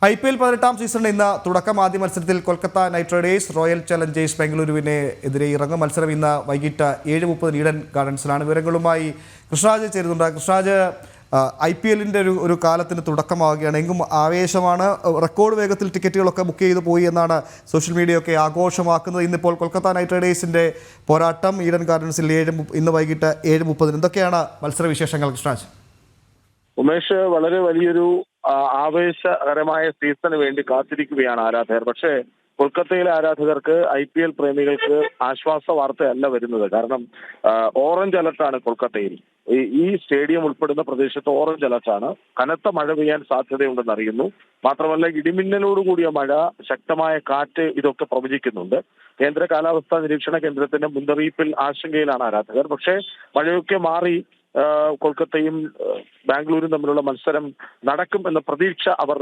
IPL 18 സീസണിന് ഇന്ന് തുടക്കം. ആദ്യ മത്സരത്തിൽ Kolkata Knight Riders Royal Challengers ബംഗളൂരുവിനെ എതിരെ ഇറങ്ങും. മത്സരം ഇന്ന് വൈകിട്ട് 7:30 ഈഡൻ ഗാർഡൻസിലാണ്. വിവരങ്ങളുമായി കൃഷ്ണരാജ് ചേരുന്നുണ്ട്. കൃഷ്ണരാജ്, IPL-ന്റെ ഒരു കാലത്തിന് തുടക്കമാവുകയാണ്. എങ്കും ആവേശമാണ്. റെക്കോർഡ് വേഗത്തിൽ ടിക്കറ്റുകളൊക്കെ ബുക്ക് ചെയ്ത് പോയി എന്നാണ് സോഷ്യൽ മീഡിയയൊക്കെ ആഘോഷമാക്കുന്നത്. ഇന്നിപ്പോൾ കൊൽക്കത്ത നൈറ്റ് റൈഡേഴ്സിൻ്റെ പോരാട്ടം ഈഡൻ ഗാർഡൻസിൽ ഇന്ന് വൈകിട്ട് 7:30. എന്തൊക്കെയാണ് മത്സരവിശേഷങ്ങൾ കൃഷ്ണരാജ്? ഉമേഷ്, വളരെ വലിയൊരു ആവേശകരമായ സീസണിന് വേണ്ടി കാത്തിരിക്കുകയാണ് ആരാധകർ. പക്ഷേ കൊൽക്കത്തയിലെ ആരാധകർക്ക് IPL പ്രേമികൾക്ക് ആശ്വാസ വാർത്തയല്ല വരുന്നത്. കാരണം ഓറഞ്ച് അലർട്ടാണ് കൊൽക്കത്തയിൽ. ഈ സ്റ്റേഡിയം ഉൾപ്പെടുന്ന പ്രദേശത്ത് ഓറഞ്ച് അലർട്ടാണ്. കനത്ത മഴ പെയ്യാൻ സാധ്യതയുണ്ടെന്ന് അറിയുന്നു. മാത്രമല്ല, ഇടിമിന്നലോടുകൂടിയ മഴ, ശക്തമായ കാറ്റ്, ഇതൊക്കെ പ്രവചിക്കുന്നുണ്ട്. കേന്ദ്ര കാലാവസ്ഥാ നിരീക്ഷണ കേന്ദ്രത്തിന്റെ മുന്നറിയിപ്പിൽ ആശങ്കയിലാണ് ആരാധകർ. പക്ഷേ മഴയൊക്കെ മാറി കൊൽക്കത്തയും ബാംഗ്ലൂരും തമ്മിലുള്ള മത്സരം നടക്കും എന്ന പ്രതീക്ഷ അവർ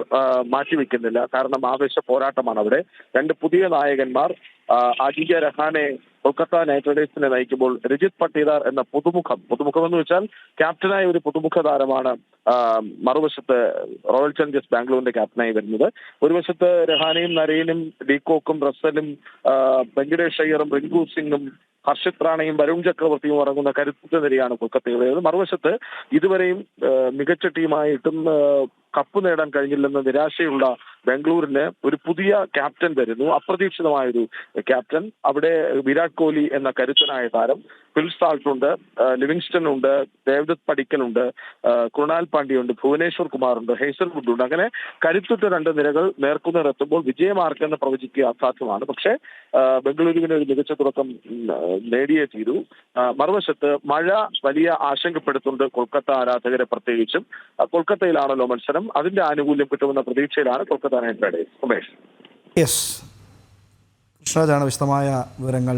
മാറ്റിവെക്കുന്നില്ല. കാരണം ആവേശ പോരാട്ടമാണ് അവിടെ. രണ്ട് പുതിയ നായകന്മാർ അജിങ്ക്യ രഹാനെ കൊൽക്കത്ത നൈറ്റ് റൈഡേഴ്സിനെ നയിക്കുമ്പോൾ രജിത് പട്ടീദാർ എന്ന പുതുമുഖം എന്ന് വെച്ചാൽ ക്യാപ്റ്റനായ ഒരു പുതുമുഖ താരമാണ് മറുവശത്ത് റോയൽ ചലഞ്ചേഴ്സ് ബാംഗ്ലൂരിന്റെ ക്യാപ്റ്റനായി വരുന്നത്. ഒരു വശത്ത് രഹാനെയും നരേനും ഡീകോക്കും റസലും വെങ്കടേഷ് അയ്യറും റിങ്കു സിംഗും ഹർഷിത് റാണയും വരുൺ ചക്രവർത്തിയും അടങ്ങുന്ന കരുത്തുറ്റ നിരയാണ് കൊൽക്കത്തയുടേത്. മറുവശത്ത് ഇതുവരെയും മികച്ച ടീമായിട്ടും കപ്പ് നേടാൻ കഴിഞ്ഞില്ലെന്ന നിരാശയുള്ള ബാംഗ്ലൂരിന് ഒരു പുതിയ ക്യാപ്റ്റൻ വരുന്നു. അപ്രതീക്ഷിതമായൊരു ക്യാപ്റ്റൻ. അവിടെ വിരാട് കോഹ്ലി എന്ന കരുത്തനായ താരം, ഫിൽ സാൾട്ട് ഉണ്ട്, ലിവിങ്സ്റ്റൺ ഉണ്ട്, ദേവ്ദത്ത് പടിക്കൽ ഉണ്ട്, കൃണാൽ പാണ്ഡ്യ ഉണ്ട്, ഭുവനേശ്വർ കുമാർ ഉണ്ട്, ഹേസൽവുഡ് ഉണ്ട്. അങ്ങനെ കരുത്തുറ്റ രണ്ട് നിരകൾ നേർക്കുനേരെത്തുമ്പോൾ വിജയമാർക്കെന്ന് പ്രവചിക്കുക അസാധ്യമാണ്. പക്ഷേ ബംഗളൂരുവിന് ഒരു മികച്ച തുടക്കം നേടിയേ തീരൂ. മറുവശത്ത് മഴ വലിയ ആശങ്കപ്പെടുത്തുന്നുണ്ട് കൊൽക്കത്ത ആരാധകരെ. പ്രത്യേകിച്ചും കൊൽക്കത്തയിലാണല്ലോ മത്സരം. അതിന്റെ ആനുകൂല്യം കിട്ടുമെന്ന പ്രതീക്ഷയിലാണ് Kolkata Knight Riders. Umesh, yes, കൃഷ്ണരാജാണ് വിശദമായ വിവരങ്ങൾ